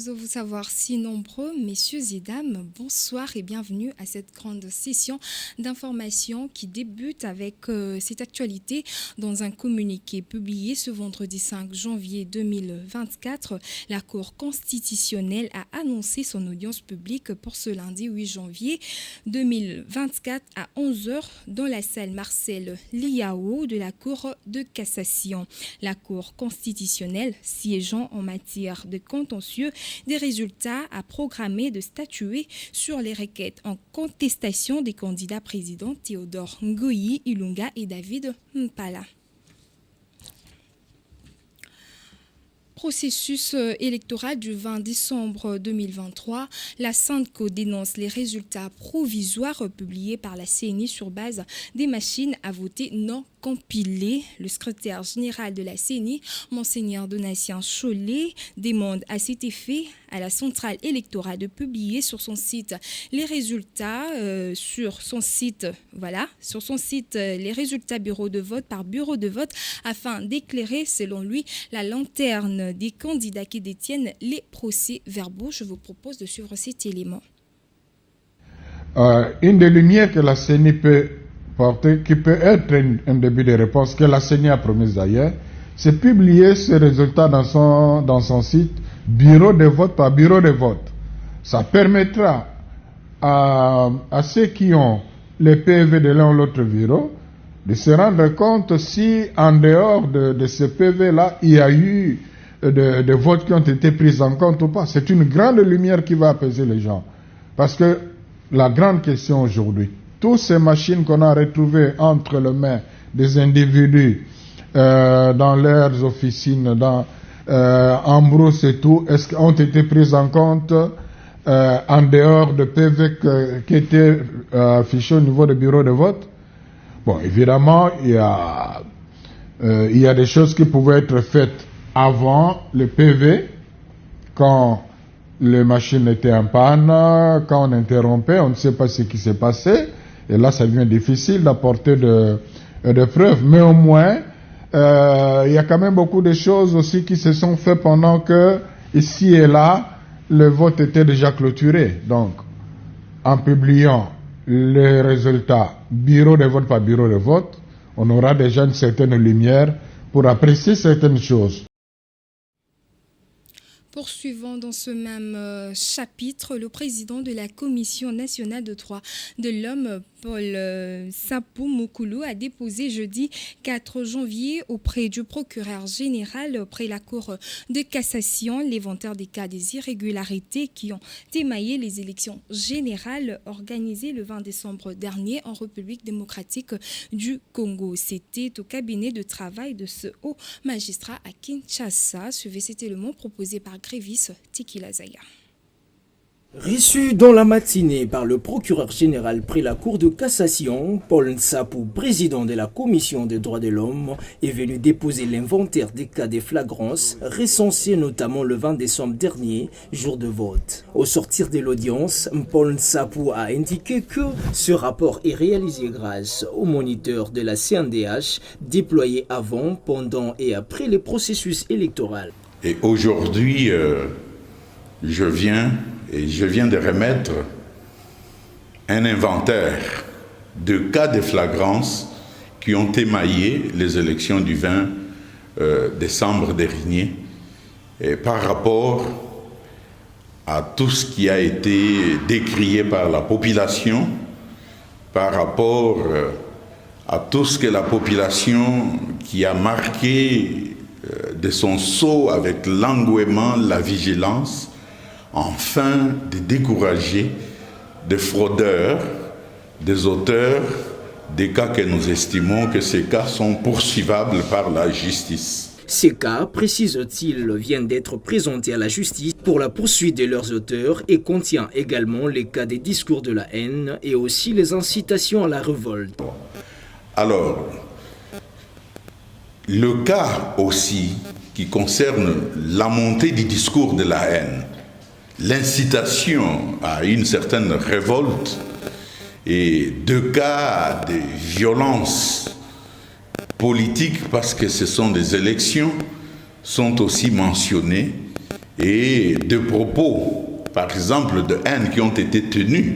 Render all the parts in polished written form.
de vous savoir si nombreux, messieurs et dames, bonsoir et bienvenue à cette grande session d'information qui débute avec cette actualité. Dans un communiqué publié ce vendredi 5 janvier 2024, la Cour constitutionnelle a annoncé son audience publique pour ce lundi 8 janvier 2024 à 11 h dans la salle Marcel Liao de la Cour de cassation. La Cour constitutionnelle, siégeant en matière de contentieux des résultats, a programmé de statuer sur les requêtes en contestation des candidats présidents Théodore Ngoyi Ilunga et David Mpala. Processus électoral du 20 décembre 2023, la SYNDCO dénonce les résultats provisoires publiés par la CENI sur base des machines à voter non compilées. Le secrétaire général de la CENI, Monseigneur Donatien Cholet, demande à cet effet à la centrale électorale de publier sur son site les résultats, sur son site les résultats bureau de vote par bureau de vote afin d'éclairer, selon lui, la lanterne des candidats qui détiennent les procès-verbaux. Je vous propose de suivre cet élément. Une des lumières que la CENI peut porter, qui peut être un début de réponse, que la CENI a promise d'ailleurs, c'est publier ces résultats dans son site, bureau de vote par bureau de vote. Ça permettra à ceux qui ont les PV de l'un ou l'autre bureau de se rendre compte si, en dehors de ce PV-là, il y a eu de votes qui ont été pris en compte ou pas. C'est une grande lumière qui va apaiser les gens. Parce que la grande question aujourd'hui, toutes ces machines qu'on a retrouvées entre les mains des individus dans leurs officines, en brousse et tout, ont été prises en compte en dehors de PV qui étaient affichés au niveau des bureaux de vote? Bon, évidemment, il y a des choses qui pouvaient être faites avant le PV, quand les machines étaient en panne, quand on interrompait, on ne sait pas ce qui s'est passé, et là ça devient difficile d'apporter de preuves, mais au moins il y a quand même beaucoup de choses aussi qui se sont faites pendant que ici et là le vote était déjà clôturé. Donc en publiant les résultats bureau de vote par bureau de vote, on aura déjà une certaine lumière pour apprécier certaines choses. Poursuivant dans ce même chapitre, le président de la Commission nationale de droits de l'homme, Paul Sapou Moukoulou, a déposé jeudi 4 janvier auprès du procureur général, auprès de la Cour de cassation, l'inventaire des cas des irrégularités qui ont émaillé les élections générales organisées le 20 décembre dernier en République démocratique du Congo. C'était au cabinet de travail de ce haut magistrat à Kinshasa. Suivez cet élément proposé par Grévis Tikila Zaya. Reçu dans la matinée par le procureur général près la Cour de cassation, Paul Nsapou, président de la Commission des droits de l'homme, est venu déposer l'inventaire des cas de flagrance recensés notamment le 20 décembre dernier, jour de vote. Au sortir de l'audience, Paul Nsapou a indiqué que ce rapport est réalisé grâce aux moniteurs de la CNDH déployés avant, pendant et après le processus électoral. Et aujourd'hui, je viens de remettre un inventaire de cas de flagrance qui ont émaillé les élections du 20 décembre dernier et par rapport à tout ce qui a été décrié par la population, par rapport à tout ce que la population qui a marqué de son sceau avec l'engouement, la vigilance, afin de décourager des fraudeurs, des auteurs, des cas que nous estimons que ces cas sont poursuivables par la justice. Ces cas, précise-t-il, viennent d'être présentés à la justice pour la poursuite de leurs auteurs et contient également les cas des discours de la haine et aussi les incitations à la révolte. Alors, le cas aussi qui concerne la montée du discours de la haine, l'incitation à une certaine révolte et deux cas de violence politique parce que ce sont des élections sont aussi mentionnés et de propos, par exemple de haine, qui ont été tenus,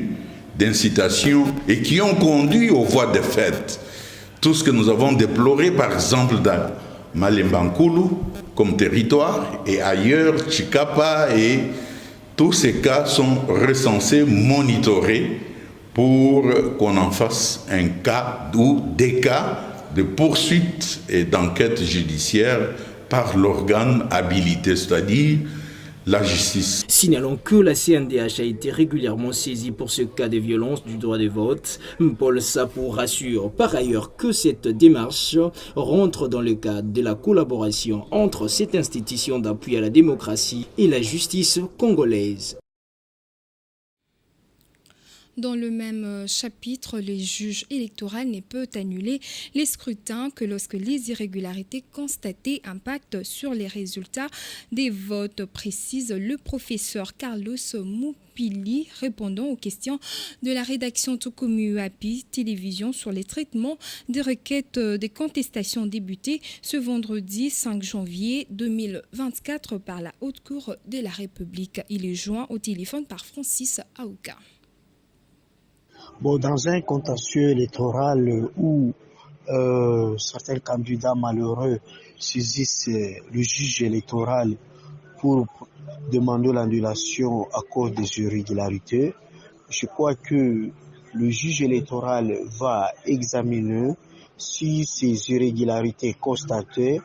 d'incitation et qui ont conduit aux voies de fait. Tout ce que nous avons déploré, par exemple, dans Malembankulu comme territoire et ailleurs, Chikapa, et tous ces cas sont recensés, monitorés pour qu'on en fasse un cas ou des cas de poursuite et d'enquête judiciaire par l'organe habilité, c'est-à-dire la justice. Signalons que la CNDH a été régulièrement saisie pour ce cas de violence du droit de vote. Paul Sapou rassure par ailleurs que cette démarche rentre dans le cadre de la collaboration entre cette institution d'appui à la démocratie et la justice congolaise. Dans le même chapitre, les juges électoraux ne peuvent annuler les scrutins que lorsque les irrégularités constatées impactent sur les résultats des votes, précise le professeur Carlos Moupili, répondant aux questions de la rédaction Tokomu API Télévision sur les traitements des requêtes des contestations débutées ce vendredi 5 janvier 2024 par la Haute Cour de la République. Il est joint au téléphone par Francis Aouka. Bon, dans un contentieux électoral où certains candidats malheureux saisissent le juge électoral pour demander l'annulation à cause des irrégularités, je crois que le juge électoral va examiner si ces irrégularités constatées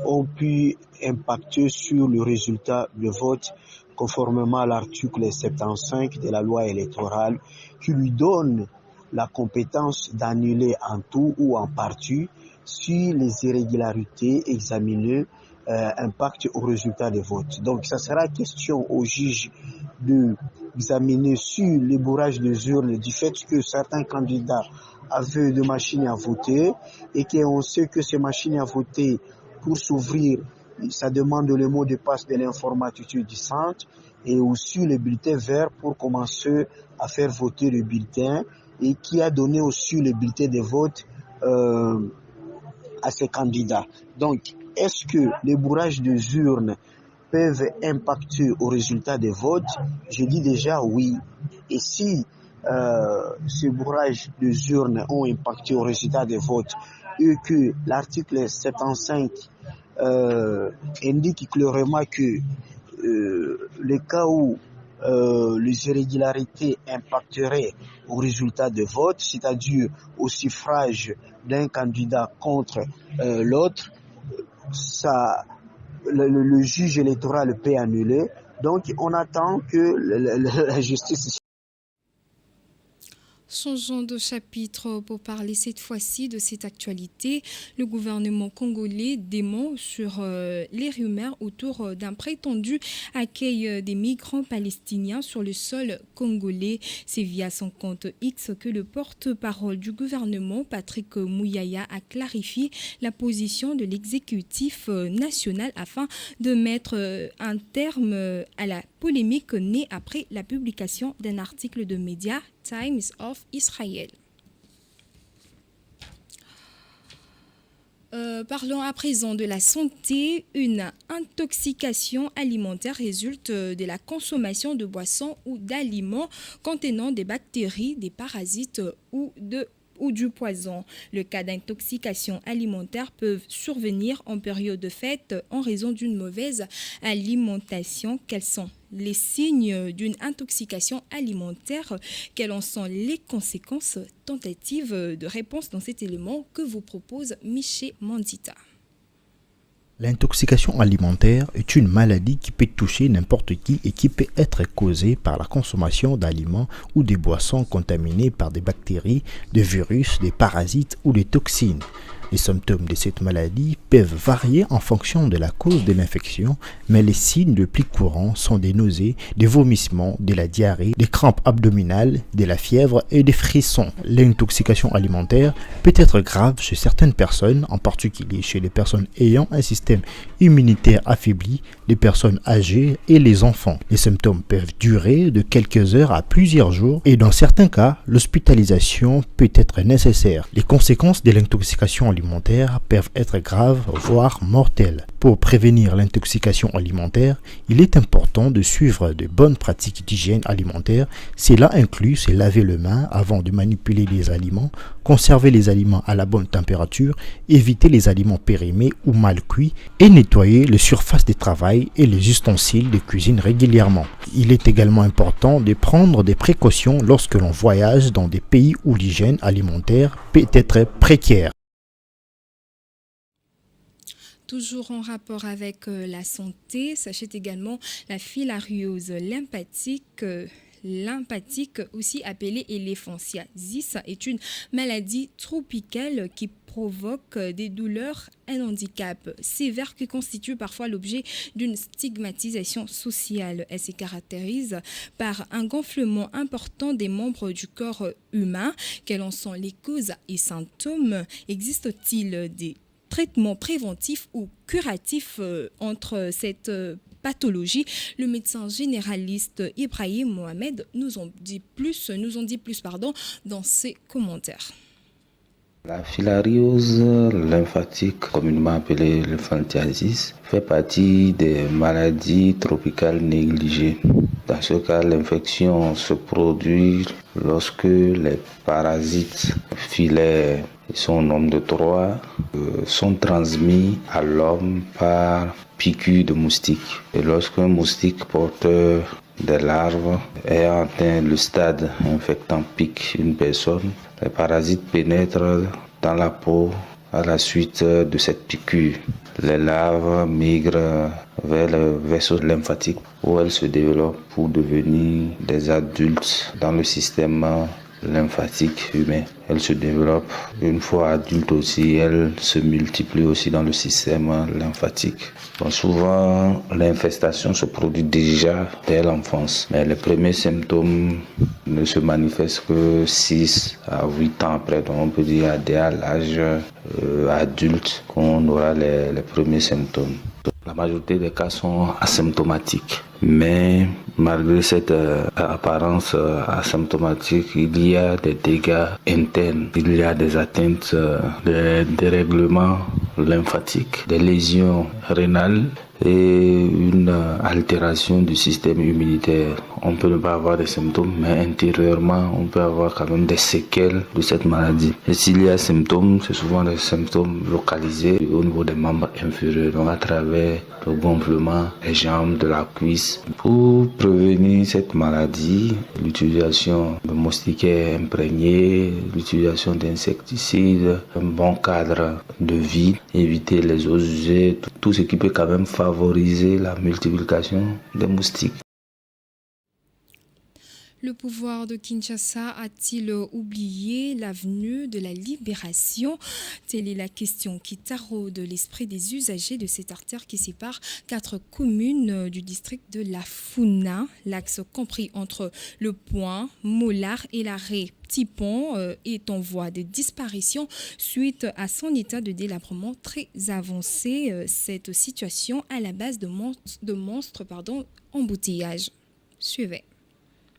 ont pu impacter sur le résultat de vote conformément à l'article 75 de la loi électorale qui lui donne la compétence d'annuler en tout ou en partie si les irrégularités examinées impactent au résultat des votes. Donc, ça sera question au juge d'examiner sur les bourrages des urnes du fait que certains candidats avaient des machines à voter et qu'on sait que ces machines à voter, pour s'ouvrir, ça demande le mot de passe de l'informatique du centre et aussi le bulletin vert pour commencer à faire voter le bulletin et qui a donné aussi le bulletin de vote à ces candidats. Donc, est-ce que les bourrages des urnes peuvent impacter au résultat des votes? Je dis déjà oui. Et si ces bourrages des urnes ont impacté au résultat des votes et que l'article 75 indique clairement que les cas où les irrégularités impacteraient au résultat de vote, c'est-à-dire au suffrage d'un candidat contre l'autre, le juge électoral peut annuler. Donc on attend que la justice... Changeons de chapitre pour parler cette fois-ci de cette actualité. Le gouvernement congolais dément sur les rumeurs autour d'un prétendu accueil des migrants palestiniens sur le sol congolais. C'est via son compte X que le porte-parole du gouvernement, Patrick Mouyaya, a clarifié la position de l'exécutif national afin de mettre un terme à la polémique née après la publication d'un article de médias Times of Israel. Parlons à présent de la santé. Une intoxication alimentaire résulte de la consommation de boissons ou d'aliments contenant des bactéries, des parasites ou du poison. Le cas d'intoxication alimentaire peuvent survenir en période de fête en raison d'une mauvaise alimentation. Quels sont les signes d'une intoxication alimentaire? Quelles en sont les conséquences? Tentative de réponse dans cet élément que vous propose Miché Mandita. L'intoxication alimentaire est une maladie qui peut toucher n'importe qui et qui peut être causée par la consommation d'aliments ou des boissons contaminées par des bactéries, des virus, des parasites ou des toxines. Les symptômes de cette maladie peuvent varier en fonction de la cause de l'infection, mais les signes les plus courants sont des nausées, des vomissements, de la diarrhée, des crampes abdominales, de la fièvre et des frissons. L'intoxication alimentaire peut être grave chez certaines personnes, en particulier chez les personnes ayant un système immunitaire affaibli, les personnes âgées et les enfants. Les symptômes peuvent durer de quelques heures à plusieurs jours et dans certains cas, l'hospitalisation peut être nécessaire. Les conséquences de l'intoxication alimentaire peuvent être graves, voire mortelles. Pour prévenir l'intoxication alimentaire, il est important de suivre de bonnes pratiques d'hygiène alimentaire. Cela inclut se laver les mains avant de manipuler les aliments, conserver les aliments à la bonne température, éviter les aliments périmés ou mal cuits et nettoyer les surfaces de travail et les ustensiles de cuisine régulièrement. Il est également important de prendre des précautions lorsque l'on voyage dans des pays où l'hygiène alimentaire peut être précaire. Toujours en rapport avec la santé, sachez également la filariose lymphatique, aussi appelée éléphantiasis, est une maladie tropicale qui provoque des douleurs, un handicap sévère qui constitue parfois l'objet d'une stigmatisation sociale. Elle se caractérise par un gonflement important des membres du corps humain. Quelles en sont les causes et symptômes? Existe-t-il des traitements préventifs ou curatifs entre cette pathologie? Le médecin généraliste Ibrahim Mohamed nous en dit plus dans ses commentaires. La filariose lymphatique, communément appelée lymphantiasis, fait partie des maladies tropicales négligées. Dans ce cas, l'infection se produit lorsque les parasites filaires, ils sont au nombre de 3, sont transmis à l'homme par piqûre de moustique. Et lorsqu'un moustique porteur des larves ayant atteint le stade infectant pique une personne, les parasites pénètrent dans la peau à la suite de cette piqûre. Les larves migrent vers le vaisseau lymphatique où elles se développent pour devenir des adultes dans le système lymphatique humain. Elles se développent une fois adultes aussi, elles se multiplient aussi dans le système lymphatique. Donc souvent, l'infestation se produit déjà dès l'enfance, mais les premiers symptômes ne se manifestent que 6 à 8 ans après. Donc on peut dire dès l'âge adulte qu'on aura les premiers symptômes. La majorité des cas sont asymptomatiques, mais malgré cette apparence asymptomatique, il y a des dégâts internes, il y a des atteintes, des dérèglements lymphatiques, des lésions rénales et une altération du système immunitaire. On peut ne pas avoir des symptômes, mais intérieurement, on peut avoir quand même des séquelles de cette maladie. Et s'il y a symptômes, c'est souvent des symptômes localisés au niveau des membres inférieurs, donc à travers le gonflement des jambes, de la cuisse. Pour prévenir cette maladie, l'utilisation de moustiquaires imprégnés, l'utilisation d'insecticides, un bon cadre de vie, éviter les eaux usées, tout ce qui peut quand même favoriser la multiplication des moustiques. Le pouvoir de Kinshasa a-t-il oublié l'avenue de la Libération? Telle est la question qui taraude l'esprit des usagers de cette artère qui sépare 4 communes du district de la Funa. L'axe compris entre le Point, Mollard et l'arrêt Petit Pont est en voie de disparition suite à son état de délabrement très avancé. Cette situation à la base de monstres embouteillages. Suivez.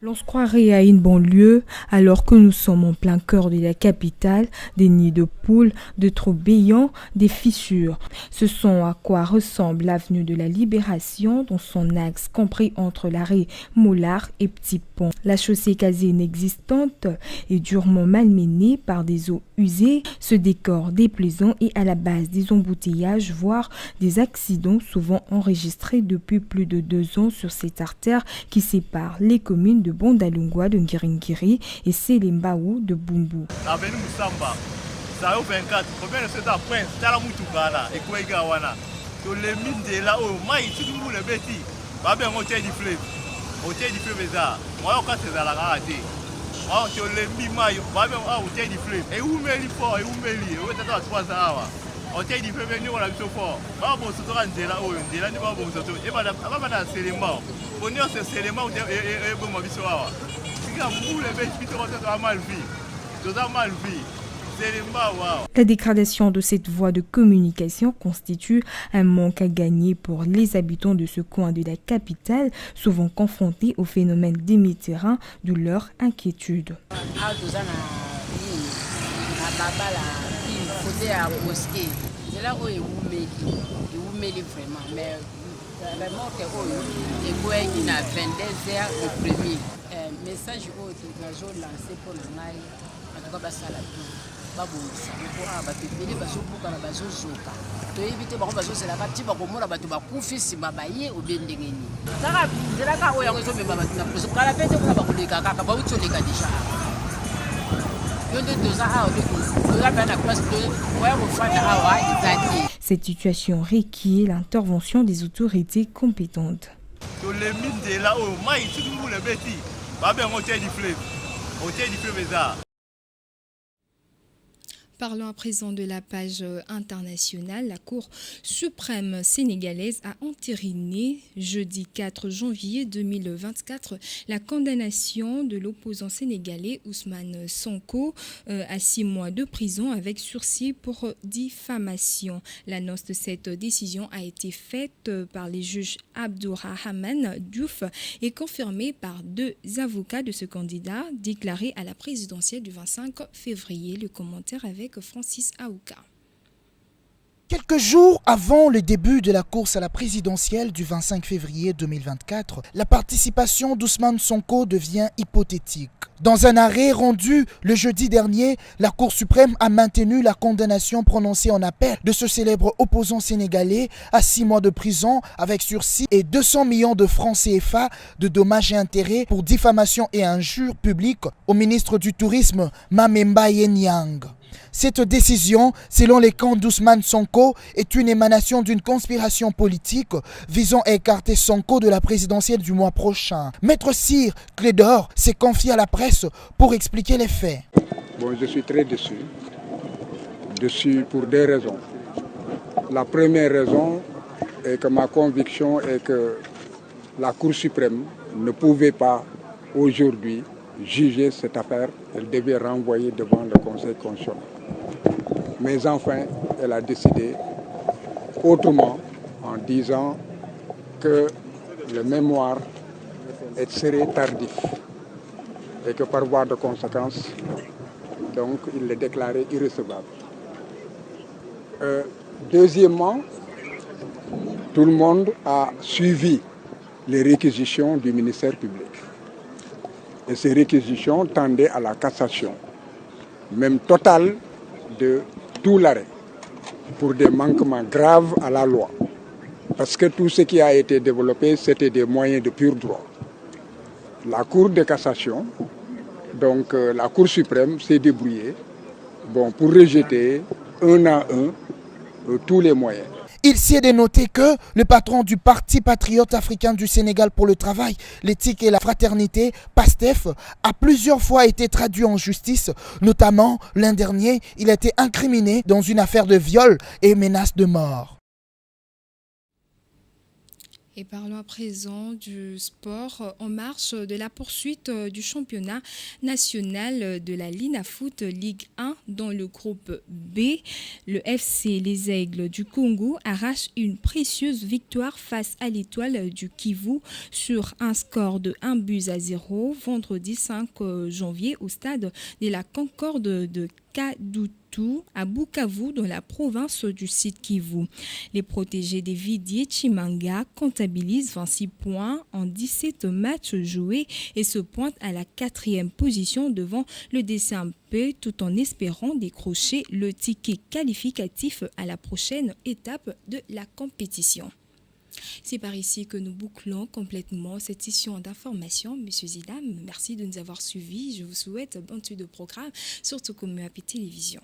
L'on se croirait à une banlieue alors que nous sommes en plein cœur de la capitale, des nids de poules, de trous béants, des fissures. Ce sont à quoi ressemble l'avenue de la Libération dans son axe compris entre l'arrêt Mollard et Petit Pont. La chaussée quasi inexistante est durement malmenée par des eaux usées, ce décor déplaisant est à la base des embouteillages, voire des accidents souvent enregistrés depuis plus de 2 ans sur cette artère qui sépare les communes de Bondalungwa de Ngiringiri et Selembaou de Bumbu. Avenue Moussamba, ça au 24, combien de c'est à point, tala mutukala et kwega wana. To le mine de là au mai tout le beti. Ba ben hôtel du fleuve. Hôtel du fleuve ça. Moi au 4 za la raté. Moi to le mi mai ba ben hôtel du fleuve. Et où meli fort et où meli, au tata 3 awa. Hôtel du fleuve ni wala biso fort. Ba bo so to nzela o nzela ni ba bo so to. E ba na Selembaou. On est ces éléments et bon ma vie sur là. Si on voulait mettre vite on a mal vu. Tout a mal vu. La dégradation de cette voie de communication constitue un manque à gagner pour les habitants de ce coin de la capitale, souvent confrontés au phénomène déméterrain de leur inquiétude. Message au lancé pour le mail, en tout cas, ça la babongisa mpo awa bato ebele bazobuka na bazozoka toyebi te bango bazozela bati bakomona bato bakufi nsima baye obe ndenge nini kaka nzela kaka oyo yango ezomema bato na preso kala mpe te kuna bakoleka kaka bauti oleka deja yo nde toza awa toza mpe na place oya kofanda awa eza te. Cette situation requiert l'intervention des autorités compétentes. tolemi nzela oyo mai soki mbula ebeti babenga otie du fleuve eza. Parlons à présent de la page internationale. La Cour suprême sénégalaise a entériné jeudi 4 janvier 2024 la condamnation de l'opposant sénégalais Ousmane Sonko à 6 mois de prison avec sursis pour diffamation. L'annonce de cette décision a été faite par les juges Abdourahmane Diouf et confirmée par 2 avocats de ce candidat déclaré à la présidentielle du 25 février. Le commentaire avec Francis Aouka. Quelques jours avant le début de la course à la présidentielle du 25 février 2024, la participation d'Ousmane Sonko devient hypothétique. Dans un arrêt rendu le jeudi dernier, la Cour suprême a maintenu la condamnation prononcée en appel de ce célèbre opposant sénégalais à 6 mois de prison avec sursis et 200 millions de francs CFA de dommages et intérêts pour diffamation et injures publiques au ministre du Tourisme Mamemba Yenyang. Cette décision, selon les camps d'Ousmane Sonko, est une émanation d'une conspiration politique visant à écarter Sonko de la présidentielle du mois prochain. Maître Cyr Clédor s'est confié à la presse pour expliquer les faits. Bon, je suis très déçu. Déçu pour 2 raisons. La première raison est que ma conviction est que la Cour suprême ne pouvait pas aujourd'hui juger cette affaire. Elle devait renvoyer devant le Conseil constitutionnel. Mais enfin, elle a décidé autrement en disant que le mémoire serait tardif et que par voie de conséquence, donc, il l'est déclaré irrecevable. Deuxièmement, tout le monde a suivi les réquisitions du ministère public. Et ces réquisitions tendaient à la cassation, même totale, de tout l'arrêt, pour des manquements graves à la loi. Parce que tout ce qui a été développé, c'était des moyens de pur droit. La Cour de cassation, donc la Cour suprême, s'est débrouillée pour rejeter un à un tous les moyens. Il s'y est dénoté que le patron du Parti patriote africain du Sénégal pour le travail, l'éthique et la fraternité, PASTEF, a plusieurs fois été traduit en justice. Notamment, l'an dernier, il a été incriminé dans une affaire de viol et menace de mort. Et parlons à présent du sport en marche de la poursuite du championnat national de la Linafoot Ligue 1 dans le groupe B. Le FC Les Aigles du Congo arrache une précieuse victoire face à l'Étoile du Kivu sur un score de 1-0 vendredi 5 janvier au stade de la Concorde de Kadutu à Bukavu dans la province du Sud Kivu. Les protégés des Vidier Chimanga comptabilisent 26 points en 17 matchs joués et se pointent à la 4e position devant le DCMP tout en espérant décrocher le ticket qualificatif à la prochaine étape de la compétition. C'est par ici que nous bouclons complètement cette session d'information. Monsieur Zidane, merci de nous avoir suivis. Je vous souhaite bonne suite de programme, surtout comme UAP Télévision.